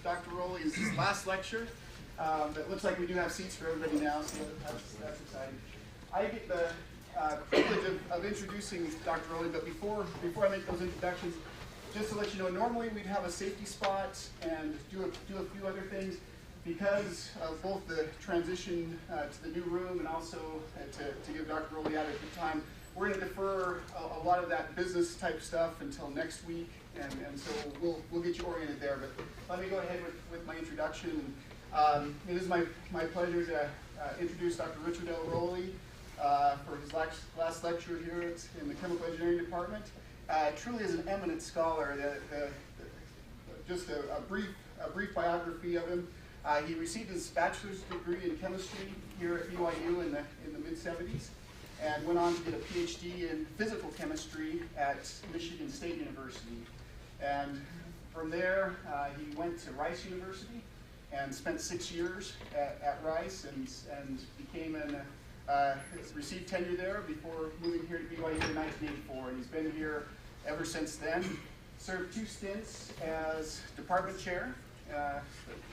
Dr. Rowley's last lecture. It looks like we do have seats for everybody now, so that's exciting. I get the privilege of introducing Dr. Rowley, but before I make those introductions, just to let you know, normally we'd have a safety spot and do a few other things. Because of both the transition to the new room and also to give Dr. Rowley adequate time, we're going to defer a lot of that business type stuff until next week, and so we'll get you oriented there. But let me go ahead with my introduction. It is my pleasure to introduce Dr. Richard L. Rowley for his last lecture here in the Chemical Engineering Department. Truly is an eminent scholar. Just a brief biography of him. He received his bachelor's degree in chemistry here at BYU in the mid-70s, and went on to get a PhD in physical chemistry at Michigan State University. And from there, he went to Rice University and spent 6 years at Rice and became received tenure there before moving here to BYU in 1984. And he's been here ever since then. Served 2 stints as department chair.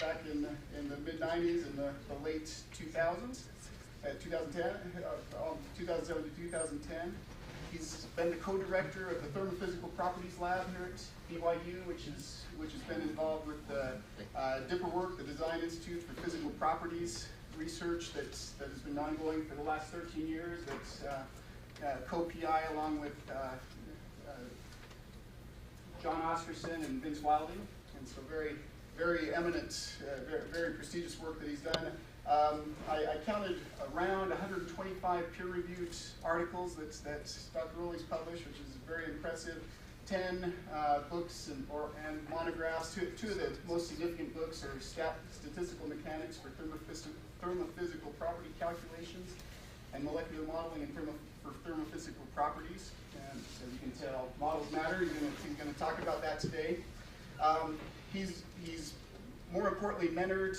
Back in the mid-90s and the late 2000s, 2007 to 2010. He's been the co-director of the Thermophysical Properties Lab here at BYU, which has been involved with the DIPPR work, the Design Institute for Physical Properties research that has been ongoing for the last 13 years. That's co-PI along with John Oscarson and Vince Wilding, and so very eminent, very prestigious work that he's done. I counted around 125 peer-reviewed articles that Dr. Rowley's published, which is very impressive. 10 books and monographs. Two of the most significant books are Statistical Mechanics for Thermophysical Property Calculations and Molecular Modeling for Thermophysical Properties. And as you can tell, models matter. He's going to talk about that today. He's more importantly mentored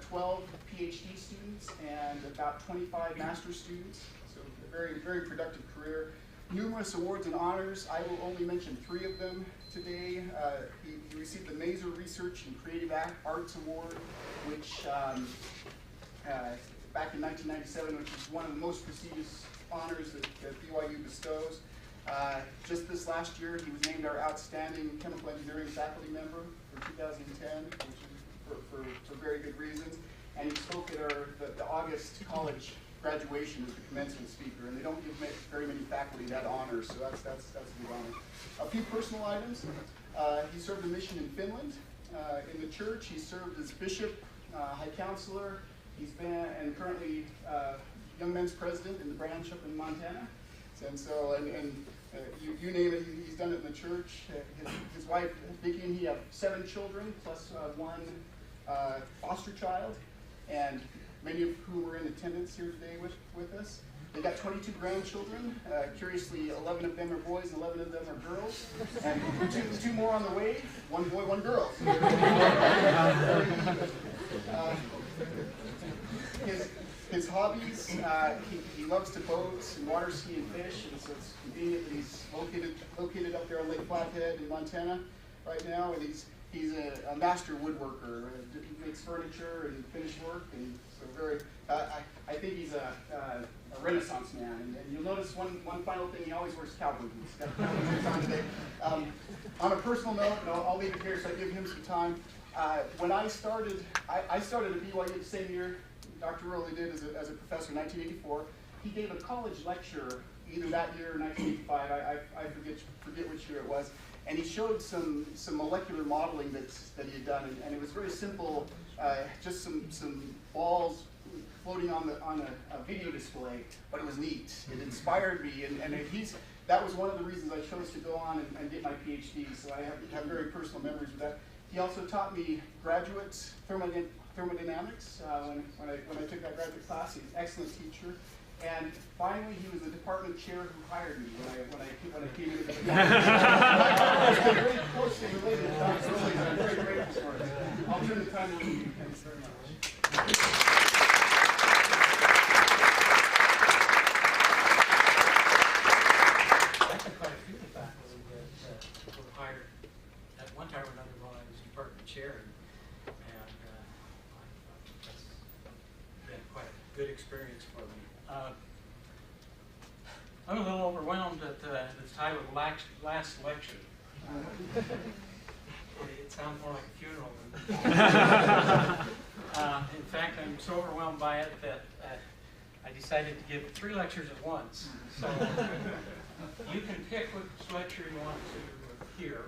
12 PhD students and about 25 master's students, so a very, very productive career. Numerous awards and honors. I will only mention 3 of them today. He received the Mazer Research and Creative Arts Award, which back in 1997, which is one of the most prestigious honors that BYU bestows. Just this last year, he was named our Outstanding Chemical Engineering Faculty Member for 2010, which is for very good reasons. And he spoke at the August college graduation as the commencement speaker, and they don't give very many faculty that honor, so that's a good honor. A few personal items. He served a mission in Finland. In the church, he served as bishop, high counselor. He's been and currently young men's president in the branch up in Montana. And so, you name it, he's done it in the church. His wife, Vicki, and he have 7 children, plus 1 foster child, and many of whom are in attendance here today with us. They got 22 grandchildren. Curiously, 11 of them are boys, and 11 of them are girls. And two more on the way, 1 boy, 1 girl. His hobbies, he loves to boat and water ski and fish, and so it's convenient that he's located up there on Lake Flathead in Montana right now, and he's a master woodworker. He makes furniture and finished work, and so I think he's a Renaissance man. And you'll notice one final thing: he always wears cowboy boots. Got cowboy boots on today. On a personal note, and I'll leave it here so I give him some time. When I started at BYU the same year Dr. Rowley did as a professor in 1984. He gave a college lecture either that year or 1985. I forget which year it was. And he showed some molecular modeling that he had done, and it was very simple, just some balls floating on a video display, but it was neat. It inspired me, and that was one of the reasons I chose to go on and get my PhD. So I have very personal memories of that. He also taught me graduate thermodynamics when I took that graduate class. He's an excellent teacher. And finally, he was the department chair who hired me when I came into the department. I'm very closely related to Dr. Rowley, and I'm very grateful for it. I'll turn the time over to you. Thanks very much. Actually, quite a few of the faculty that were hired at one time or another while I was department chair. good experience for me. I'm a little overwhelmed at the title of last lecture. It sounds more like a funeral. In fact, I'm so overwhelmed by it that I decided to give 3 lectures at once. So you can pick which lecture you want to hear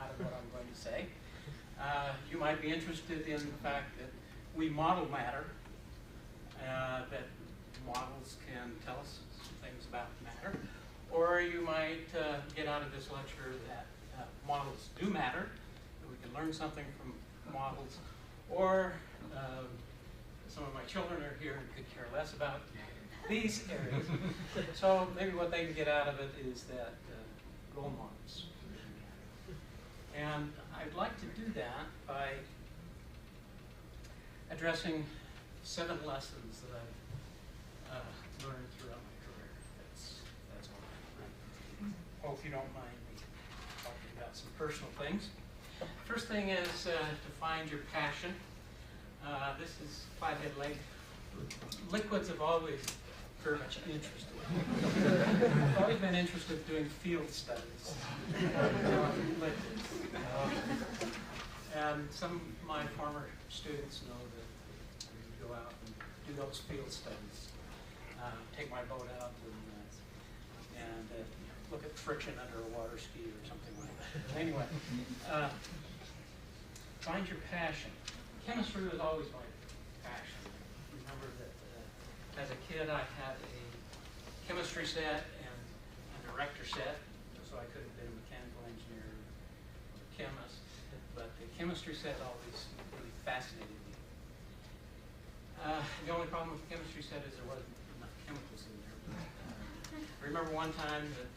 out of what I'm going to say. You might be interested in the fact that we model matter, that models can tell us some things about matter. Or you might get out of this lecture that models do matter, that we can learn something from models. Or some of my children are here and could care less about these areas. So maybe what they can get out of it is that role models. And I'd like to do that by addressing 7 lessons that I've learned throughout my career. That's all right. Hope you don't mind me talking about some personal things. First thing is to find your passion. This is flathead lake. Liquids have always very much interested me. I've always been interested in doing field studies on liquids. And some of my former students know that we go out and do those field studies. Take my boat out and look at friction under a water ski or something like that. Anyway, find your passion. Chemistry was always my passion. Remember that as a kid I had a chemistry set and a director set, so I could have been a mechanical engineer or a chemist, but the chemistry set always really fascinated me. The only problem with the chemistry set is there wasn't enough chemicals in there. I remember one time that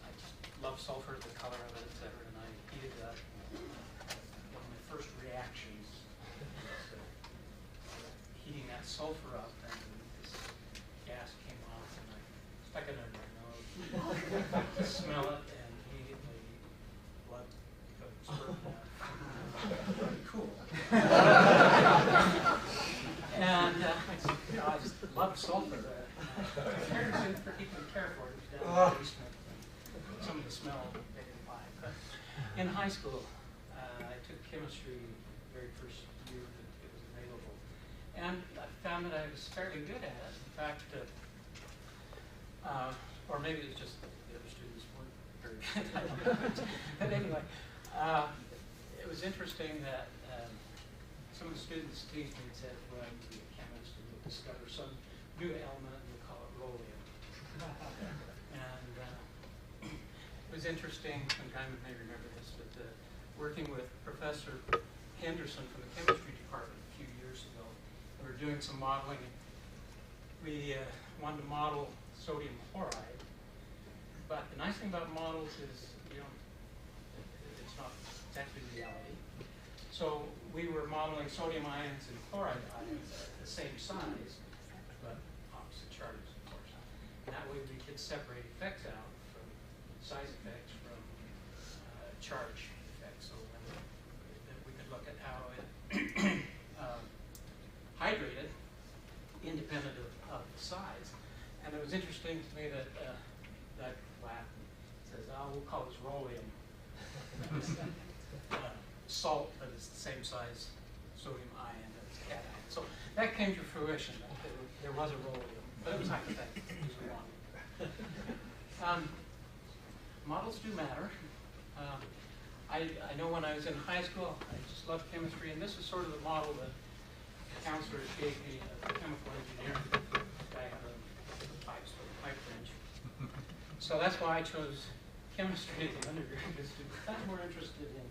I just loved sulfur, the color of it, etc., and I heated it up. One of my first reactions was heating that sulfur up, and this gas came off, and I stuck it under my nose to smell it, and immediately blood spurted out. Very cool. And I just loved sulfur. For people to care for it, it was down in the basement. Some of the smell they didn't like. But in high school, I took chemistry the very first year that it was available. And I found that I was fairly good at it. In fact, or maybe it was just the other students weren't very good. I don't know. But anyway, it was interesting that some of the students teased me and said, well, I'm going to be a chemist and you'll discover some new element and we'll call it Rowley. And it was interesting, some kind of may remember this, but working with Professor Henderson from the chemistry department a few years ago, we were doing some modeling. We wanted to model sodium chloride, but the nice thing about models is it's not exactly reality. So we were modeling sodium ions and chloride ions at the same size, but opposite charges, of course. And that way we could separate effects out from size effects from charge effects. So we could look at how it hydrated independent of the size. And it was interesting to me that that lab says, we'll call this Rowlium. Salt, but it's the same size sodium ion as cation. So that came to fruition. There was a Rowlium, but it was hypothetical. Models do matter. I know when I was in high school, I just loved chemistry, and this is sort of the model that the counselors gave me as a chemical engineer. I have a pipe wrench. So that's why I chose chemistry as an undergraduate student. I'm more interested in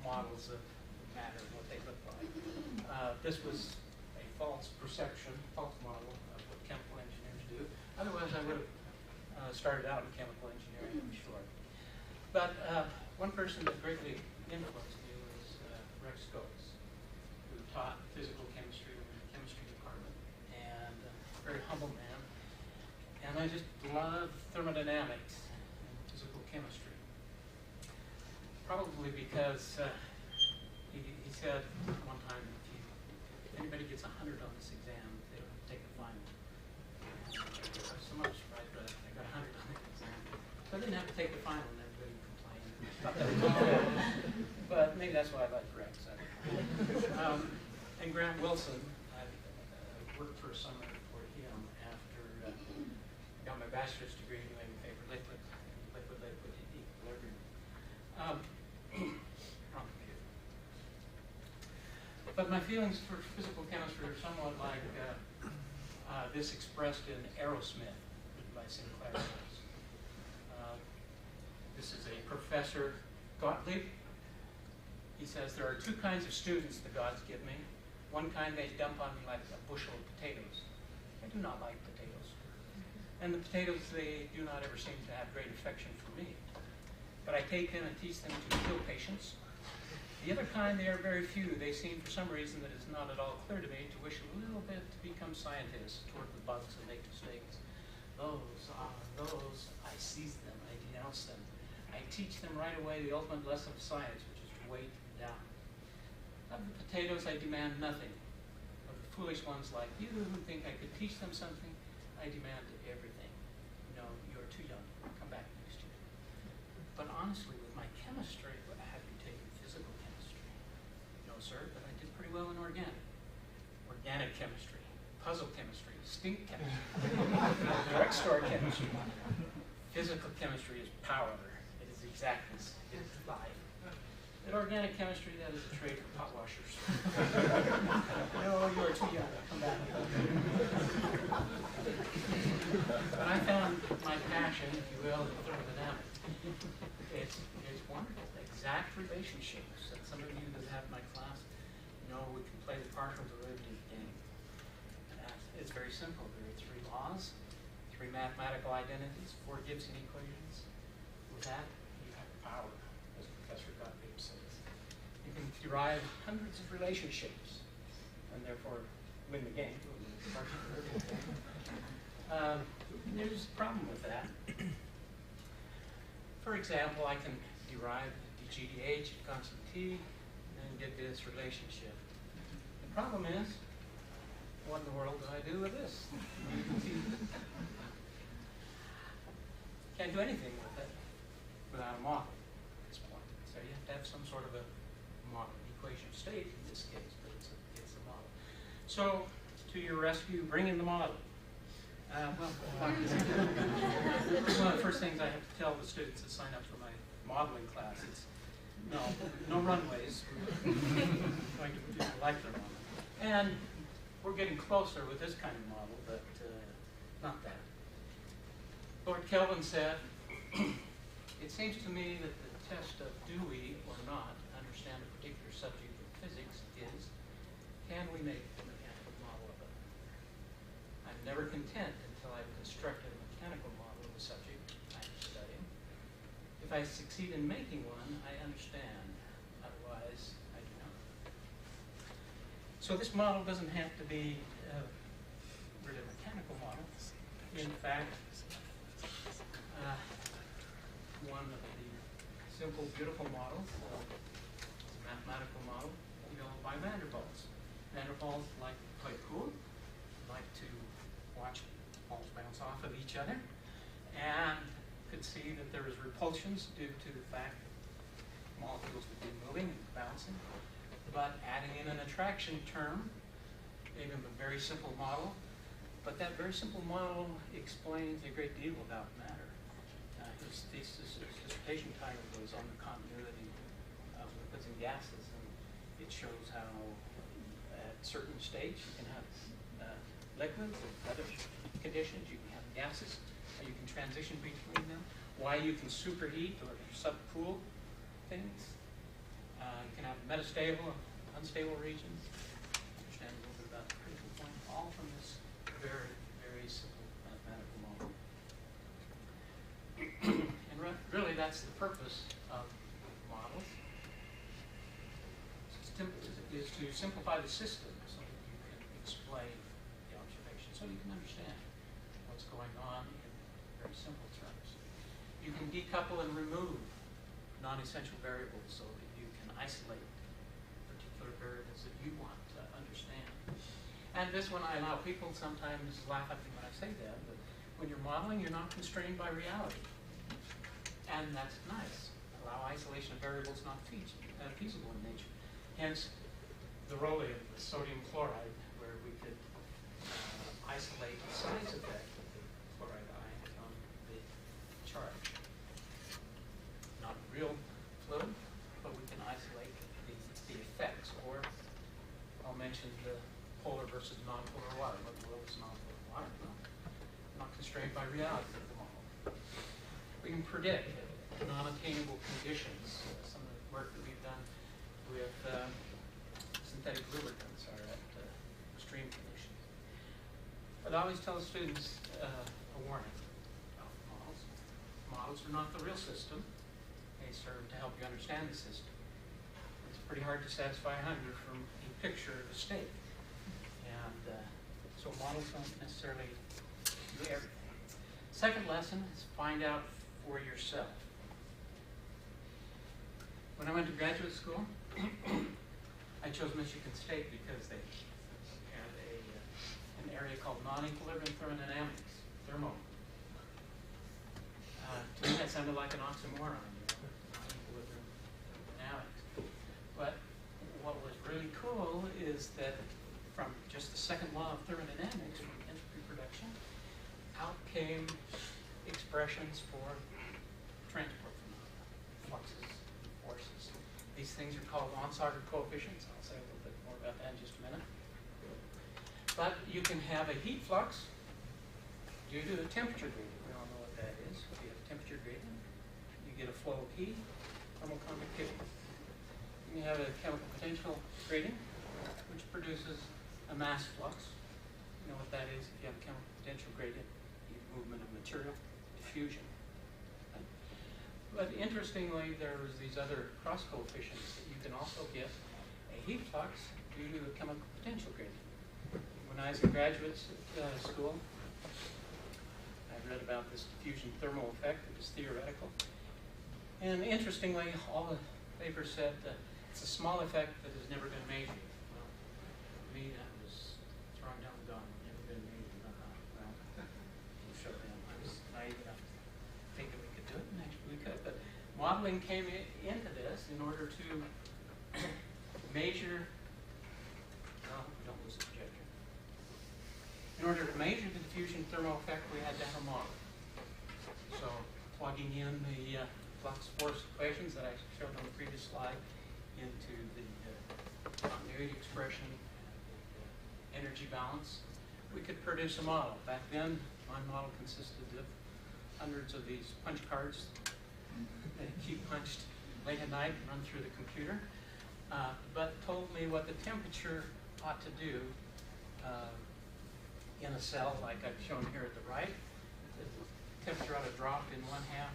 models of matter and what they look like. This was a false model of what chemical engineers do. Otherwise, I would have started out in chemical engineering, I'm sure. But one person that greatly influenced me was Rex Goetz, who taught physical chemistry in the chemistry department, and a very humble man. And I just love thermodynamics and physical chemistry. Probably because he said one time, anybody gets 100 on this exam, they don't have to take the final. Some of us, right, but I got 100 on the exam. So I didn't have to take the final, and everybody complained. But maybe that's why I like Rex. And Grant Wilson, I worked for a summer for him after I got my bachelor's degree doing vapor-liquid, liquid-liquid equilibrium. Wrong computer. But my feelings for physical chemistry are somewhat like this expressed in Aerosmith by Sinclair. This is a Professor Gottlieb. He says, there are two kinds of students the gods give me. One kind they dump on me like a bushel of potatoes. I do not like potatoes. And the potatoes, they do not ever seem to have great affection for me. But I take them and teach them to kill patients. The other kind, they are very few. They seem, for some reason that is not at all clear to me, to wish a little bit to become scientists, to work with bugs and make mistakes. Those, I seize them, I denounce them. I teach them right away the ultimate lesson of science, which is to weight them down. Of the potatoes, I demand nothing. Of the foolish ones like you who think I could teach them something, I demand everything. No, you're too young. Come back next year. But honestly, with my chemistry, have you taken physical chemistry? No, sir, but I did pretty well in organic. Organic chemistry, puzzle chemistry, stink chemistry, drugstore chemistry. Physical chemistry is power. It is exactness. It is life. In organic chemistry, that is a trade for pot washers. No, you are too young. Come back. But I found my passion, if you will, in thermodynamics. It's wonderful. Exact relationships that some of you that have my class know we can play the partial derivative game. It's very simple. There are three laws, three mathematical identities, 4 Gibson equations. With that, you have power, as Professor Gottlieb says. You can derive hundreds of relationships, and therefore win the game. There's a problem with that. For example, I can derive dGdH at constant t, and then get this relationship. The problem is, what in the world do I do with this? Can't do anything with it without a model at this point. So you have to have some sort of a model, equation of state in this case, but it's a model. So, to your rescue, bring in the model. One of the first things I have to tell the students that sign up for my modeling class is, no runways. We're going to do like their model. And we're getting closer with this kind of model, but not that. Lord Kelvin said, it seems to me that the test of do we or not understand a particular subject of physics is, can we make a mechanical model of it? I'm never content until I've constructed a mechanical model of the subject I'm studying. If I succeed in making one, I understand. Otherwise, I do not. So this model doesn't have to be really a mechanical model. In fact, one of the simple, beautiful models, a mathematical model developed by Vanderbilt. Vanderbilt like to play pool, like to watch balls bounce off of each other, and could see that there is repulsions due to the fact that molecules would be moving and bouncing. But adding in an attraction term gave him a very simple model. But that very simple model explains a great deal about matter. His thesis, his dissertation title was on the continuity of liquids and gases, and it shows how at certain states you can have liquids, and other conditions you can have gases, how you can transition between them, why you can superheat or subcool things. You can have metastable and unstable regions. Understand a little bit about the critical point, all from this very, very simple mathematical model. And really, that's the purpose of models, is to simplify the system so that you can explain the observation, so you can understand what's going on in very simple terms. You can decouple and remove non-essential variables so that you can isolate particular variables that you want to understand. And this one, I allow people sometimes laugh at me when I say that, but when you're modeling, you're not constrained by reality. And that's nice. Allow isolation of variables not feasible in nature. Hence, the Rowley of the sodium chloride, where we could isolate the size effect of the chloride ion from the charge. Not real fluid, but we can isolate the effects. Or I'll mention the polar versus non-polar water. What in the world is non-polar water? No, not constrained by reality of the model. We can predict non-attainable conditions. Some of the work that we've done with synthetic lubricants are at extreme conditions. But I always tell students a warning about models. Models are not the real system. They serve to help you understand the system. It's pretty hard to satisfy hunger from a picture of a state. And so models don't necessarily do everything. Second lesson is find out for yourself. When I went to graduate school, I chose Michigan State because they had an area called non-equilibrium thermodynamics, thermo. To me, that sounded like an oxymoron, non-equilibrium thermodynamics. But what was really cool is that from just the second law of thermodynamics, from entropy production, out came expressions for transport phenomena, fluxes, forces. These things are called Onsager coefficients. I'll say a little bit more about that in just a minute. But you can have a heat flux due to a temperature gradient. We all know what that is. If you have a temperature gradient, you get a flow of heat, thermal conductivity. You have a chemical potential gradient, which produces a mass flux. You know what that is? If you have a chemical potential gradient, you have movement of material, diffusion. Right? But interestingly, there's these other cross coefficients that you can also get a heat flux due to a chemical potential gradient. When I was in graduate school, I read about this diffusion thermal effect. It was theoretical. And interestingly, all the papers said that it's a small effect that has never been measured. Well, for me, that was throwing down the gun. Never been measured. Well, we'll show them. I was naive enough to think that we could do it, and actually we could. But modeling came into this in order to measure. No, don't lose the projector. In order to measure the diffusion thermal effect, we had to have a model. So plugging in the flux force equations that I showed on the previous slide into the continuity expression and the energy balance, we could produce a model. Back then, my model consisted of hundreds of these punch cards that keep punched late at night and run through the computer, but told me what the temperature ought to do in a cell like I've shown here at the right. The temperature ought to drop in one half,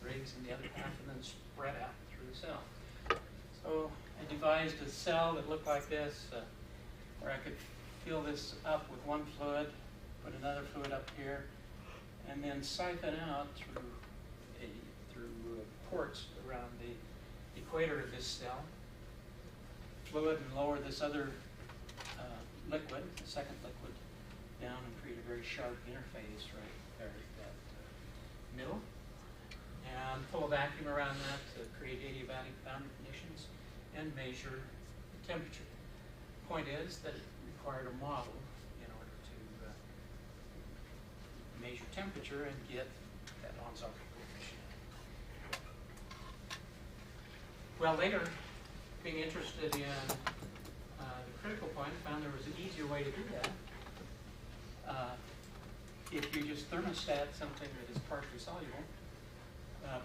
raise in the other half, and then spread out through the cell. So I devised a cell that looked like this, where I could fill this up with one fluid, put another fluid up here, and then siphon out through ports around the equator of this cell, fluid, and lower this other liquid, the second liquid, down and create a very sharp interface right there at that middle, and pull a vacuum around that to create adiabatic boundary conditions and measure the temperature. The point is that it required a model in order to measure temperature and get that Onsager coefficient. Well, later, being interested in the critical point, I found there was an easier way to do that. If you just thermostat something that is partially soluble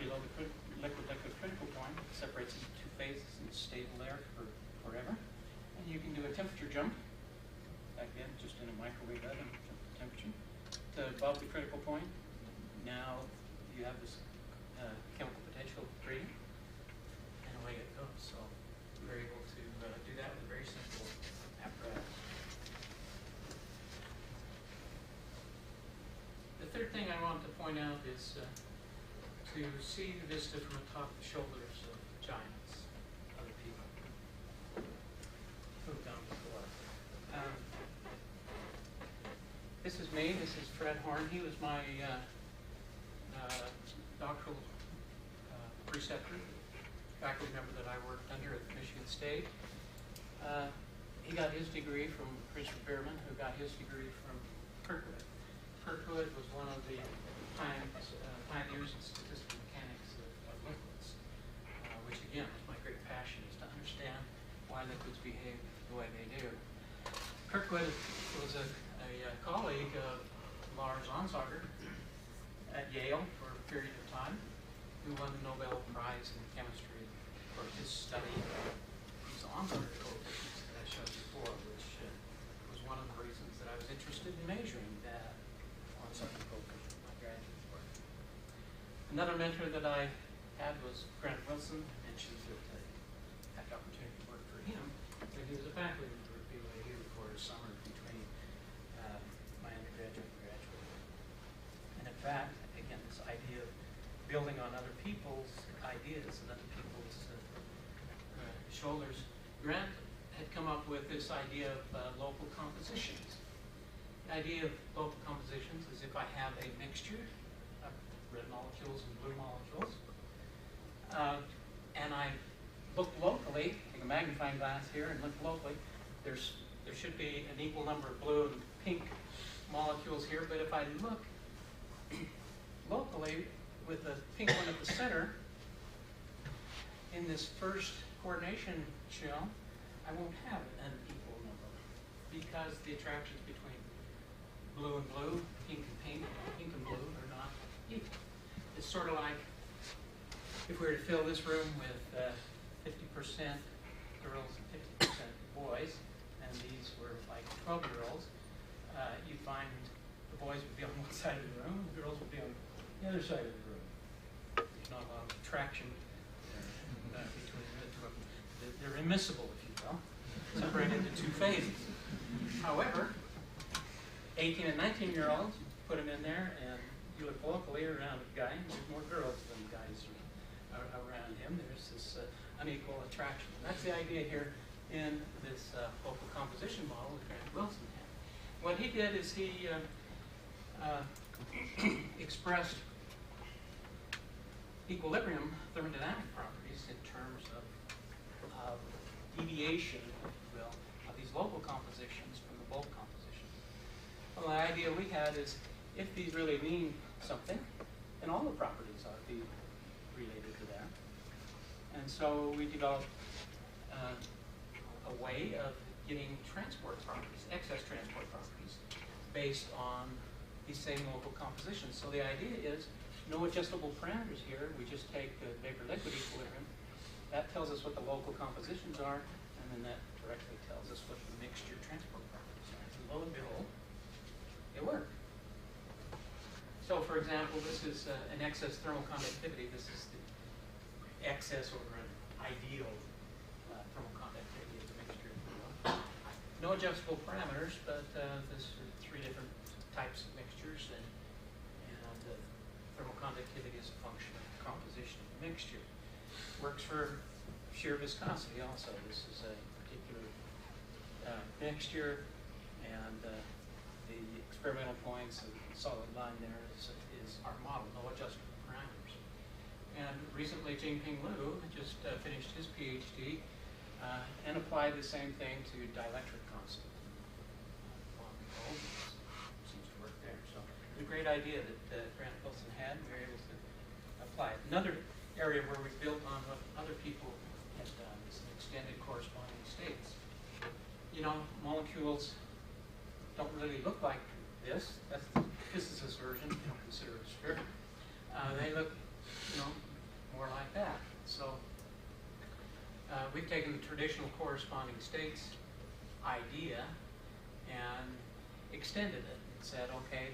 below the liquid-liquid critical point, it separates into two phases and it's stable there forever. And you can do a temperature jump, back then just in a microwave oven, jump the temperature, to above the critical point. Now you have this chemical potential gradient, and away it goes. So you're able to do that with a very simple apparatus. The third thing I want to point out is to see the vista from atop the shoulders of giants, other people who've gone before. is me. This is Fred Horn. He was my doctoral preceptor, faculty member that I worked under at Michigan State. He got his degree from Christopher Bierman, who got his degree from Kirkwood. Kirkwood was one of the pioneers in statistical mechanics of liquids, which again is my great passion, is to understand why liquids behave the way they do. Kirkwood was a colleague of Lars Onsager at Yale for a period of time, who won the Nobel Prize in chemistry for his study of these Onsager coefficients that I showed before, which was one of the reasons that I was interested in measuring that Onsager coefficient in my graduate work. Another mentor that I had was Grant Wilson. I mentioned that I had the opportunity to work for him, but he was a faculty member at BYU for a summer between my undergraduate and graduate work. And in fact, again, this idea of building on other people's ideas and other people's shoulders, Grant had come up with this idea of local compositions. The idea of local compositions is if I have a mixture of red molecules and blue molecules, and I look locally, take a magnifying glass here and look locally, there should be an equal number of blue and pink molecules here, but if I look locally with the pink one at the center, in this first coordination shell, I won't have an equal number because the attractions between blue and blue, pink and pink, pink and blue are not equal. It's sort of like if we were to fill this room with 50% girls and 50% boys, and these were like 12-year-olds, you'd find the boys would be on one side of the room, the girls would be on the other side of the room. There's not a lot of attraction between the two of them. They're immiscible, if you will, separated into two phases. However, 18 and 19-year-olds, put them in there, and you look locally around a guy, and there's more girls than guys around him. There's this unequal attraction. And that's the idea here in this local composition model that Grant Wilson had. What he did is he expressed equilibrium thermodynamic properties in terms of deviation, if you will, of these local compositions from the bulk composition. Well, the idea we had is if these really mean something, then all the properties ought to be related to that. And so we developed a way of getting transport properties, excess transport properties, based on these same local compositions. So the idea is no adjustable parameters here. We just take the vapor-liquid equilibrium. That tells us what the local compositions are, and then that directly tells us what the mixture transport properties are. And lo and behold, it worked. So for example, this is an excess thermal conductivity. This is the excess over an ideal thermal conductivity of the mixture. No adjustable parameters, but there's three different types of mixtures, and the thermal conductivity is a function of the composition of the mixture. Works for shear viscosity also. This is a particular mixture, and the experimental points, the solid line there is our model, no adjustable parameters. And recently, Jingping Liu just finished his PhD and applied the same thing to dielectric constant. Seems to work there. So it's a great idea that Grant Wilson had, and we were able to apply it. Another area where we built on what other people had done is extended corresponding states. You know, molecules don't really look like this. That's the physicist version. You don't consider it a sphere. They look, more like that. So we've taken the traditional corresponding states idea and extended it and said, okay,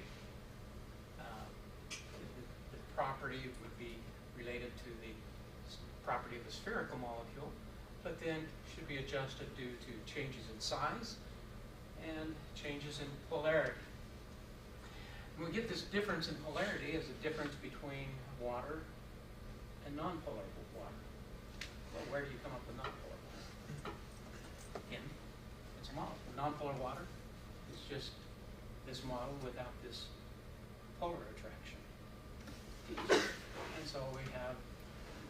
the property would be related to the property of the spherical molecule, but then should be adjusted due to changes in size and changes in polarity. And we get this difference in polarity as a difference between water and nonpolar water. Well, where do you come up with nonpolar water? Again, it's a molecule. Nonpolar water is just this model without this polar attraction piece. And so we have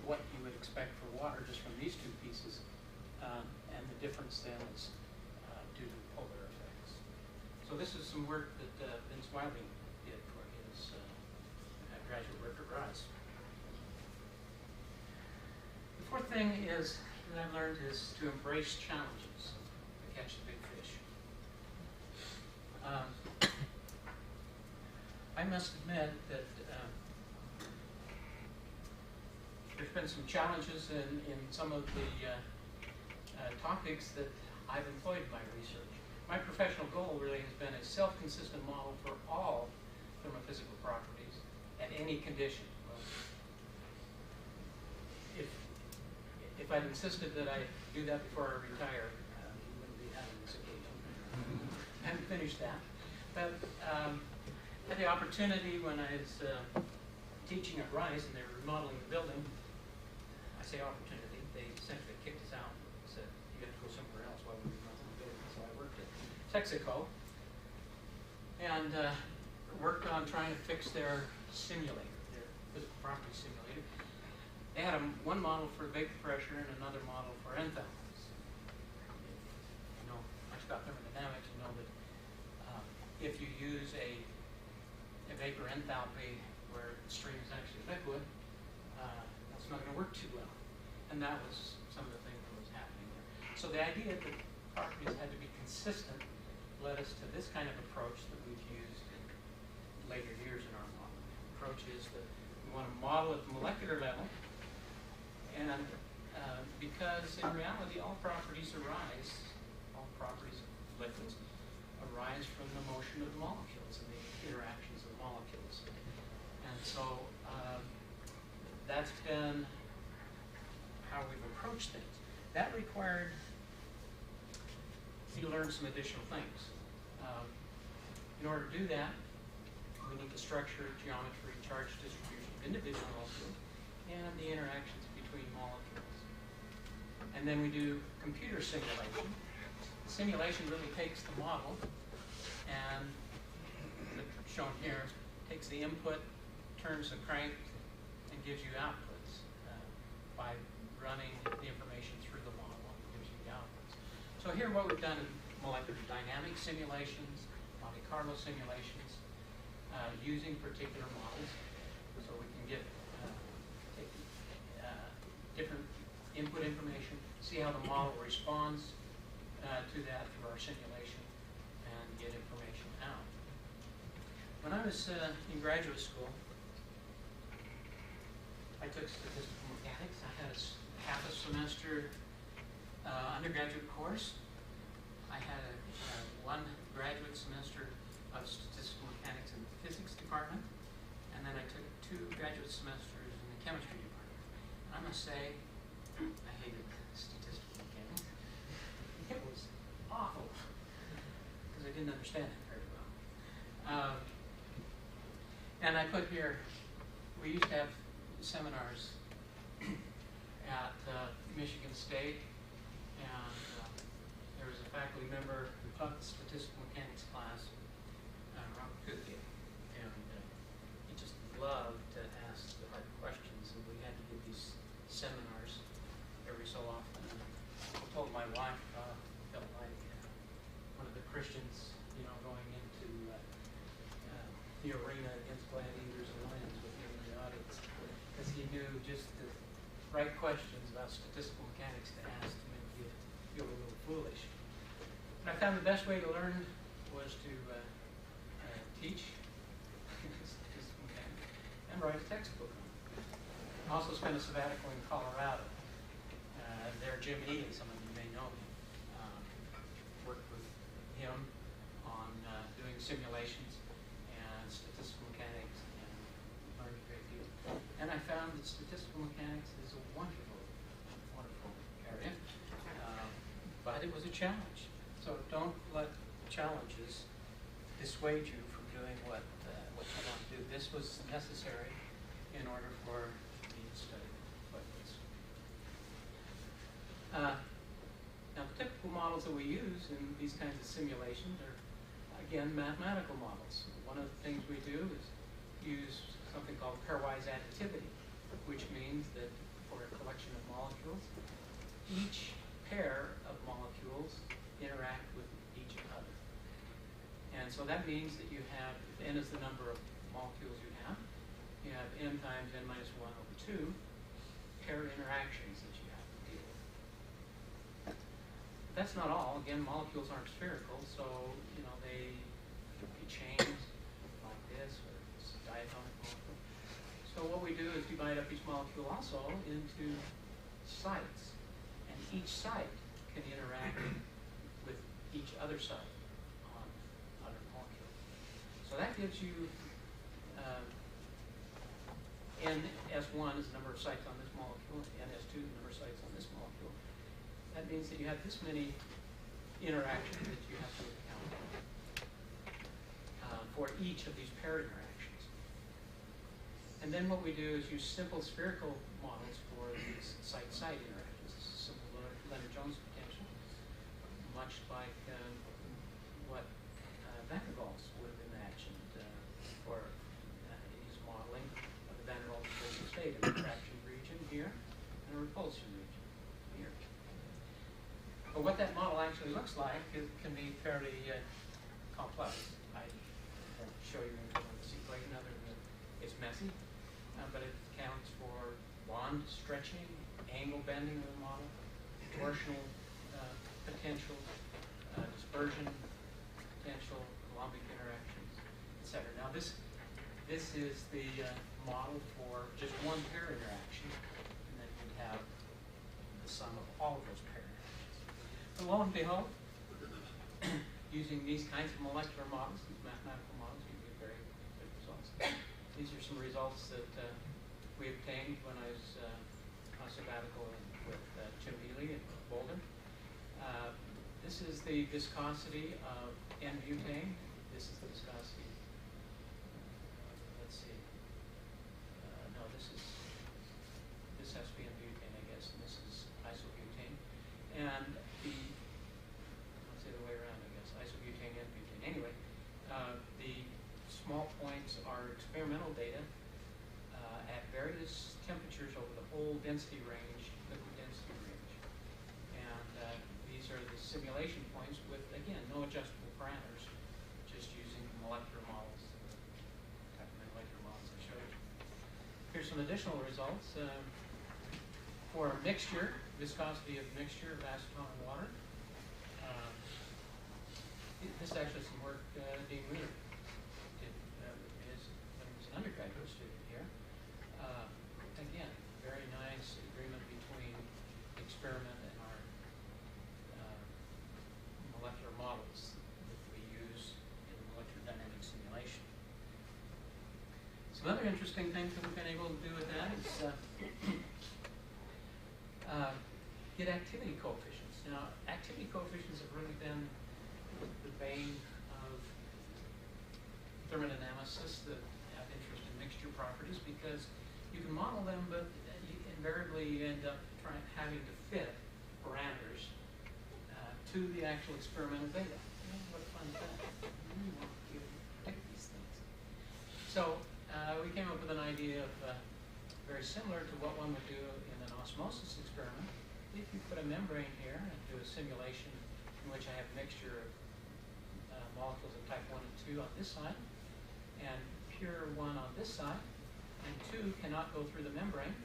what you would expect for water just from these two pieces, and the difference then is due to polar effects. So this is some work that Vince Wiley did for his graduate work at Rice. The fourth thing is that I've learned is to embrace challenges to catch the big fish. I must admit that there's been some challenges in some of the topics that I've employed in my research. My professional goal really has been a self-consistent model for all thermophysical properties at any condition. Well, if I'd insisted that I do that before I retire, we wouldn't be having this occasion. I haven't finished that. But I had the opportunity when I was teaching at Rice and they were remodeling the building. I say opportunity, they essentially kicked us out and said, you have to go somewhere else while we remodel the building. So I worked at Texaco and worked on trying to fix their simulator, their physical property simulator. They had one model for vapor pressure and another model for enthalpies. If you know much about thermodynamics, you know that if you use a vapor enthalpy where the stream is actually liquid, that's not going to work too well. And that was some of the things that was happening there. So the idea that properties had to be consistent led us to this kind of approach that we've used in later years in our model. The approach is that we want to model at the molecular level, and because in reality all properties arise, all properties of liquids arise from the motion of the molecules and the interactions of the molecules. And so that's been how we've approached things. That required me to learn some additional things. In order to do that, we need the structure, geometry, charge distribution of individual molecules, and the interactions between molecules. And then we do computer simulation. Simulation really takes the model and, shown here, takes the input, turns the crank, and gives you outputs by running the information through the model and gives you the outputs. So here what we've done in molecular dynamics simulations, Monte Carlo simulations, using particular models, so we can get take, different input information, see how the model responds to that through our simulation, and get information out. When I was in graduate school, I took statistical mechanics. I had half a semester undergraduate course. I had one graduate semester of statistical mechanics in the physics department, and then I took 2 graduate semesters in the chemistry department. And I must say, I hated statistical mechanics. It was awful because I didn't understand it very well. And I put here, we used to have seminars at Michigan State, and there was a faculty member who taught the statistical mechanics class, Robert Kuthia, and he just loved to ask the hard questions, and we had to give these seminars every so often. And I told my wife, felt like one of the Christians, going into the arena against gladiators and lions with him in the audience, because he knew just the right questions about statistical mechanics to ask to make you feel a little foolish. And I found the best way to learn was to teach statistical mechanics and write a textbook on it. I also spent a sabbatical in Colorado. There, Jim Eaton, some of you may know him, worked with him on doing simulations and statistical mechanics, and learned a great deal. And I found that statistical mechanics is a wonderful, wonderful area, but it was a challenge. So don't let challenges dissuade you from doing what you want to do. This was necessary in order for me to study liquids. Now, the typical models that we use in these kinds of simulations are again, mathematical models. One of the things we do is use something called pairwise additivity, which means that for a collection of molecules, each pair of molecules interact with each other. And so that means that you have, if n is the number of molecules you have n times n minus 1 over 2 pair interactions that you have to deal with. That's not all. Again, molecules aren't spherical, so they could be chains like this, or it's a diatomic molecule. So what we do is divide up each molecule also into sites, and each site can interact with each other site on other molecules. So that gives you Ns1 is the number of sites on this molecule, Ns2 the number of sites on this molecule. That means that you have this many interactions that you have to account for each of these pair interactions. And then what we do is use simple spherical models for these site-site interactions. This is simple Leonard-Jones potential, much like what Van der Waals would have imagined for his modeling of the Van der Waals spatial state, an attraction region here and a repulsion region here. But what that model actually looks like can be fairly complex. I won't show you into this equation other than it's messy, but it accounts for bond stretching, angle bending of the model, torsional potential, dispersion potential, Coulombic interactions, etc. Now this is the model for just one pair interaction, and then you'd have the sum of all of those pair interactions. But lo and behold, using these kinds of molecular models, these mathematical models, you get very good results. These are some results that we obtained when I was on sabbatical with Jim Healy in Boulder. This is the viscosity of N-butane. This is the viscosity. Let's see. No, this has to be N-butane, I guess, and this is isobutane. And let's say the way around, I guess, isobutane, N-butane. Anyway, the small points are experimental data at various temperatures over the whole density range, liquid density range. And these are the simulation points with, again, no adjustable parameters, just using molecular models, the type of molecular models I showed you. Here's some additional results. For a mixture, viscosity of mixture of acetone and water. This is actually some work Dean Wheeler did when he was an undergraduate student here. Again, very nice agreement between experiment and our molecular models that we use in molecular dynamic simulation. Some other interesting things that we've been able to do with that is get activity coefficients. Now, activity coefficients have really been the bane of thermodynamicists that have interest in mixture properties, because you can model them, but you invariably end up having to fit parameters to the actual experimental data. What a fun thing. You want to predict these things. So we came up with an idea of very similar to what one would do in an osmosis experiment. If you put a membrane here and do a simulation in which I have a mixture of molecules of type 1 and 2 on this side, and pure 1 on this side, and 2 cannot go through the membrane.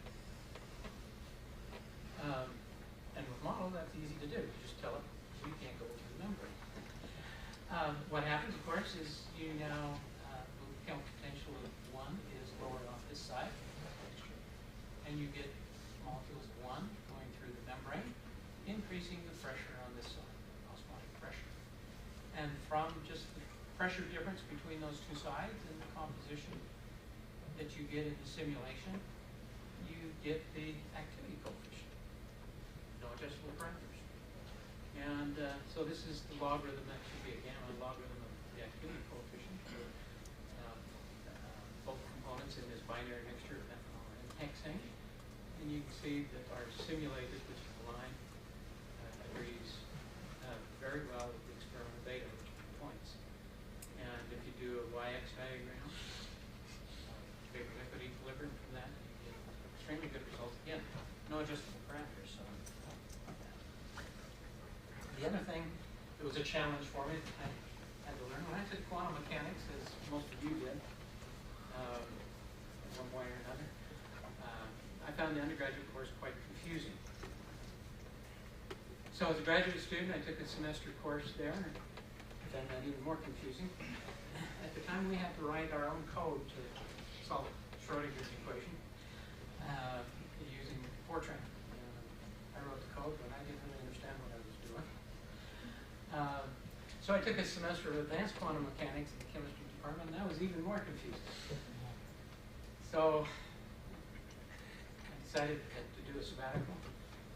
And with model, that's easy to do. You just tell it, you can't go through the membrane. What happens, of course, is you now, the chemical potential of 1 is lowered off this side, and you get molecules of 1 going through the membrane, increasing the pressure on this side, osmotic pressure. And from just the pressure difference between those two sides and the composition that you get in the simulation, you get the activity coefficient. No adjustable parameters. And so this is the logarithm, that should be again a logarithm of the activity coefficient for both components in this binary mixture of methanol and hexane. And you can see that our simulated, which is the line, agrees very well with the experimental data at 2 points. The other thing that was a challenge for me that I had to learn when I took quantum mechanics, as most of you did, in one way or another, I found the undergraduate course quite confusing. So as a graduate student, I took a semester course there, and I found that even more confusing. At the time, we had to write our own code to solve Schrodinger's equation using Fortran. I wrote the code, but I didn't really understand what I was doing. So I took a semester of advanced quantum mechanics in the chemistry department, and that was even more confusing. So I decided to do a sabbatical.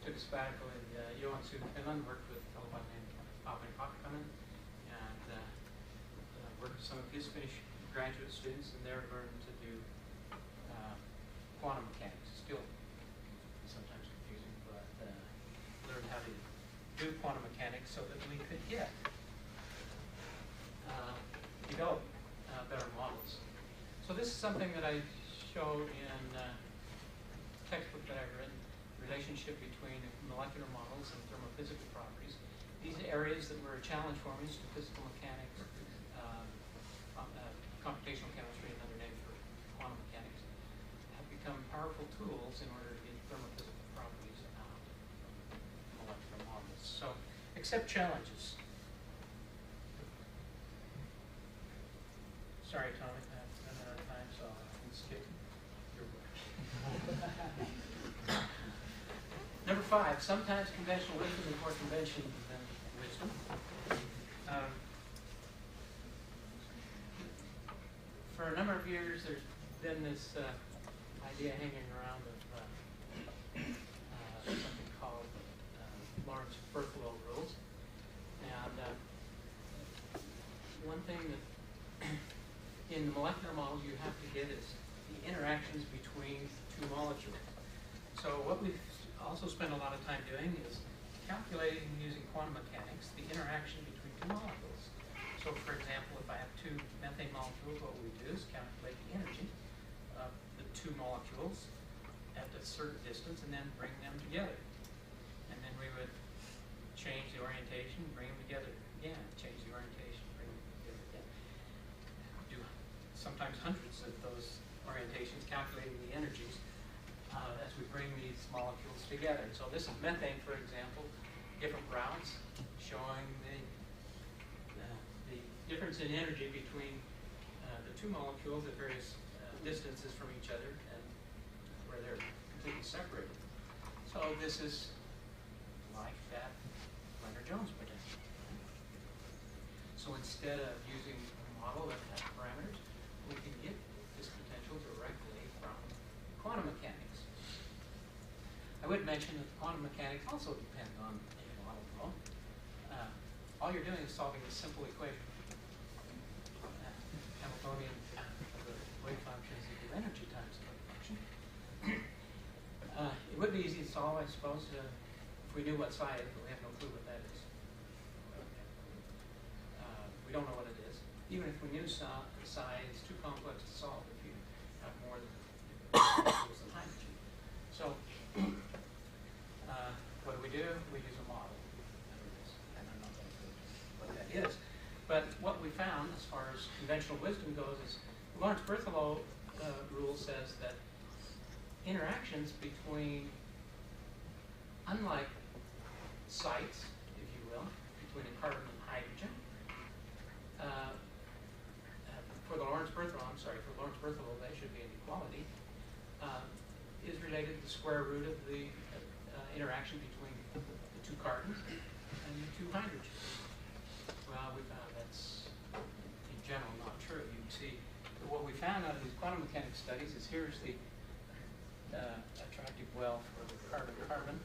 Took a sabbatical in Joensuu, Finland, worked with a fellow by the name of Kelvin, and worked with some of his Finnish graduate students, and there learned to do quantum mechanics. Still sometimes confusing, but learned how to do quantum mechanics so that we could develop better models. So this is something that I showed in a textbook that I've written, relationship between molecular models and thermophysical properties. These areas that were a challenge for me, statistical mechanics, computational chemistry, another name for quantum mechanics, have become powerful tools in order to get thermophysical properties out of molecular models. So, accept challenges. Sorry, Tommy, I've run out of time, so I can skip your work. Number 5, sometimes conventional wisdom is more convention than wisdom. For a number of years, there's been this idea hanging around of something called Lorentz-Berthelot rules. And one thing that in the molecular models you have to get is the interactions between two molecules. So what we've also spent a lot of time doing is calculating using quantum mechanics the interaction between two molecules. So for example, if I have two methane molecules, what we do is calculate the energy of the two molecules at a certain distance and then bring them together. And then we would change the orientation, bring them together again, change the orientation, bring them together again. Do sometimes hundreds of those orientations, calculating the energies as we bring these molecules together. So this is methane, for example, different routes showing the difference in energy between the two molecules at various distances from each other and where they're completely separated. So this is like that Lennard-Jones potential. So instead of using a model that has parameters, we can get this potential directly from quantum mechanics. I would mention that quantum mechanics also depend on a model flow. All you're doing is solving a simple equation. Hamiltonian of the wave function is equal to energy times the wave function. It would be easy to solve, I suppose, if we knew what psi is, but we have no clue what that is. We don't know what it is. Even if we knew psi, it's too complex to solve if you have more than molecules than hydrogen. So what do? We use a model. I don't know what that is. But what we found, as far as conventional wisdom goes, is the Lorentz-Berthelot rule says that interactions between, unlike sites, if you will, between a carbon and hydrogen, for the Lorentz-Berthelot, they should be an equality, is related to the square root of the interaction between the two carbons and the two hydrogens. Well, we found that's in general not true. You can see that what we found out of these quantum mechanics studies is here's the attractive well for the carbon-carbon.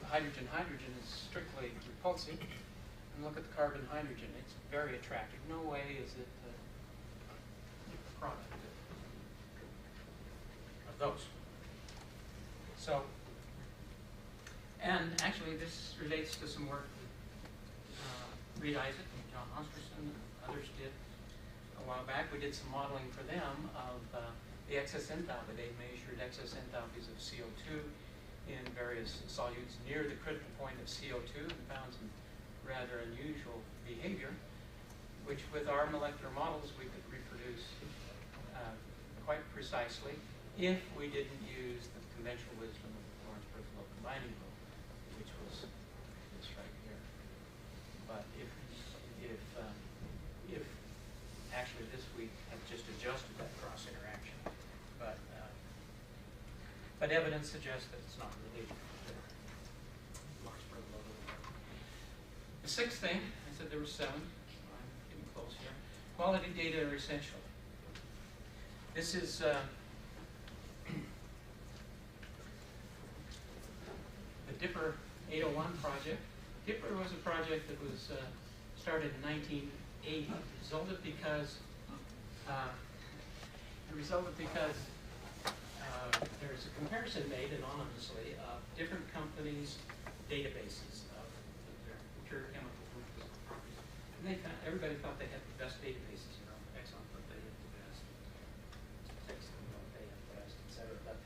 The hydrogen-hydrogen is strictly repulsive. And look at the carbon-hydrogen. It's very attractive. No way is it a product of those. So, and actually this relates to some work that Reed Isaac and John Oscarson and others did a while back. We did some modeling for them of the excess enthalpy. They measured excess enthalpies of CO2 in various solutes near the critical point of CO2 and found some rather unusual behavior, which with our molecular models we could reproduce quite precisely if we didn't use the conventional wisdom of the Lorentz-Berthelot combining rule, which was this right here. But if actually this we have just adjusted that cross interaction, but evidence suggests that it's not related to Lorentz-Berthelot. The sixth thing, I said there were 7. I'm getting close here. Quality data are essential. This is the DIPPR 801 project. DIPPR was a project that was started in 1980. It resulted because there's a comparison made anonymously of different companies' databases of their pure chemical properties. And everybody thought they had the best databases. Exxon thought they had the best. Texas thought they had the best, etc. But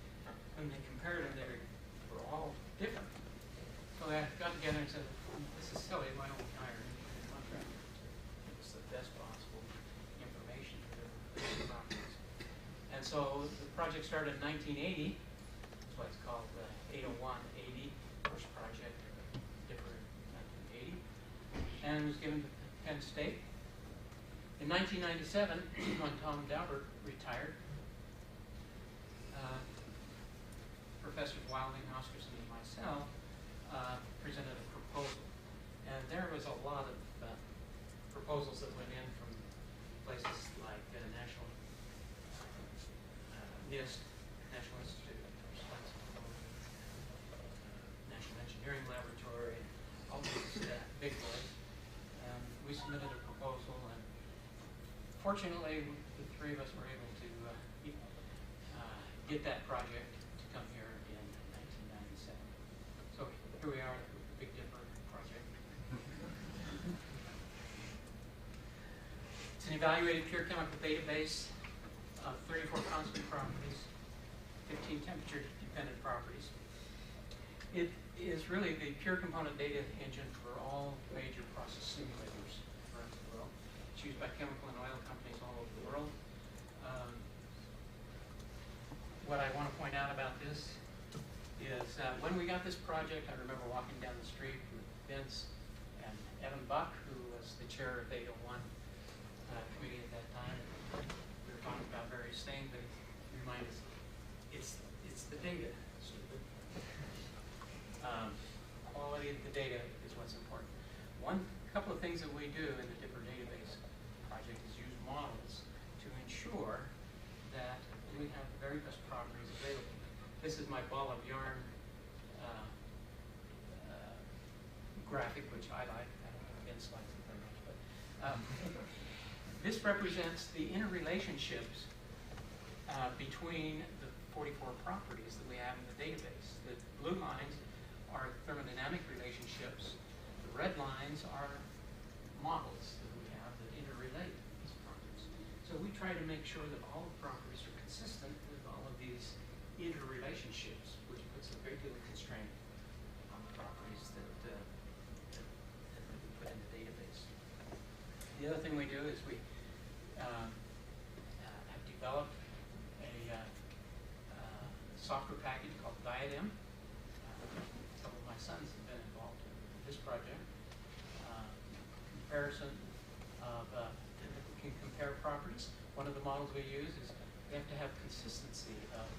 when they compared them, they were all different. So they got together and said, "This is silly. Why don't we hire an independent contractor? Give us the best possible information for their properties." And so the project started in 1980. That's why it's called 801-80, first project, DIPPR in 1980, and was given to Penn State. In 1997, when Tom Daubert retired, Professors Wilding, Oscarson, and myself presented a proposal. And there was a lot of proposals that went in from places like National NIST, National Institute of Science, National Engineering Laboratory, all these big boys. And we submitted a proposal, and fortunately, the 3 of us were able to get that project to come here in 1997. So here we are with the Big DIPPR project. It's an evaluated pure chemical database of 34 constant properties, 15 temperature-dependent properties. It is really the pure component data engine for all major process simulators around the world. It's used by chemical and oil companies all over the world. What I want to point out about this is when we got this project, I remember walking down the street with Vince and Evan Buck, who was the chair of the 801 committee at that time. We were talking about various things, but it reminded us, it's the data, stupid. Quality of the data is what's important. Couple of things that we do in the DIPPR database project is use models to ensure that we have the very best properties available. This is my ball of yarn graphic, which I like. I don't know Vince likes it very much, but this represents the interrelationships between the 44 properties that we have in the database. The blue lines are thermodynamic relationships. The red lines are models that we have that interrelate these properties. So we try to make sure that all the properties are consistent with all of these interrelationships, which puts a great deal of constraint on the properties that we put in the database. The other thing we do is we have developed a software package called Diadem. Some of my sons have been involved in this project. Comparison of we can compare properties. One of the models we use is we have to have consistency of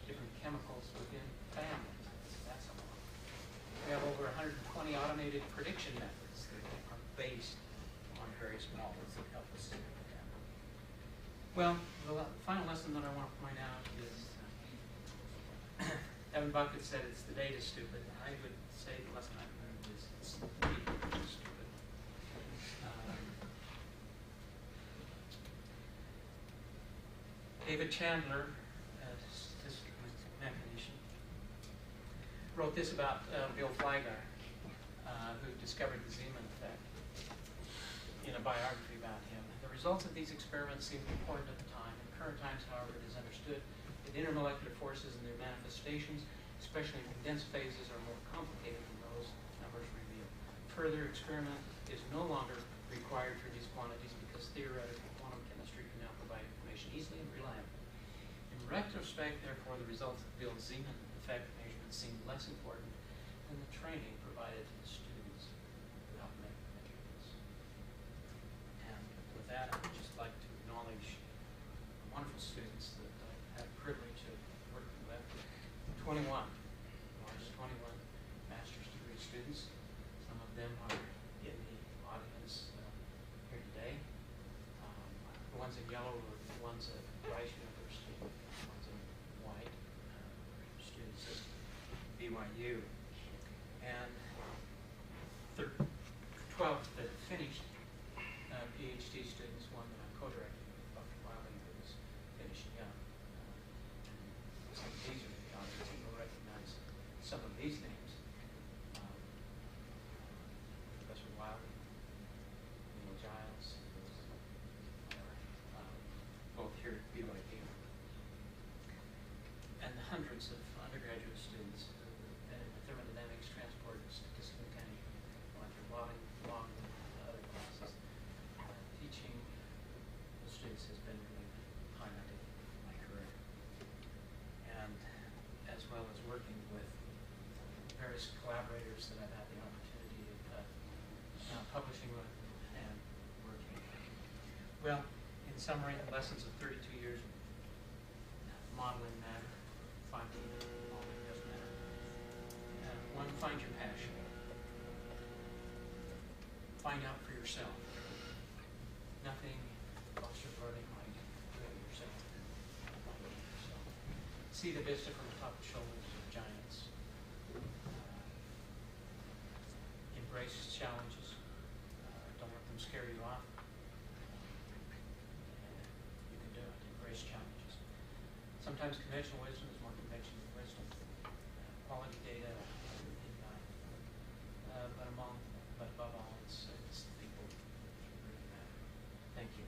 different chemicals within families. That's a model. We have over 120 automated prediction methods that are based on various models that help us do that. Well, the final lesson that I want to point out is Evan Bucket said it's the data stupid. I would say the lesson I've learned is it's the people stupid. David Chandler, Statistical Mechanics, wrote this about Bill Flygar, who discovered the Zeeman effect in a biography about him. The results of these experiments seemed important at the time. In current times, however, it is understood that intermolecular forces and their manifestations, especially in condensed phases, are more complicated than those numbers reveal. Further experiment is no longer required for these quantities because theoretical quantum chemistry can now provide information easily and reliably. In retrospect, therefore, the results of Bill's Zeeman effect measurements seem less important than the training provided to the students who helped make the measurements. And with that, I'd just like to acknowledge the wonderful students that I've had the privilege of working with. 21, largest 21 master's degree students. Some of them are in the audience here today. The ones in yellow are the ones at Rice University, the ones in white, students at BYU. And 12 that have finished, PhD students, one that I'm co-directing, Dr. Rowley, who's finishing up. Some of these are in the audience, and you'll recognize some of these names. Professor Wiley, Neil Giles, both here at BYU. And hundreds of undergraduate students in thermodynamics, transport, statistical mechanics, molecular modeling, other classes. Teaching the students has been really highlighted in my career. And as well as working with various collaborators that I've had the opportunity of publishing with and working with. Well, in summary, the lessons of 32 years of modeling matter, finding modeling does matter. One, find your passion. Find out for yourself. Nothing foster learning like doing it yourself. See the vista from the top of the shoulders of giants. Embrace challenges. Don't let them scare you off. You can do it. Embrace challenges. Sometimes conventional wisdom is more conventional than wisdom. Quality data in mind. But above all, it's the people that really matter. Thank you.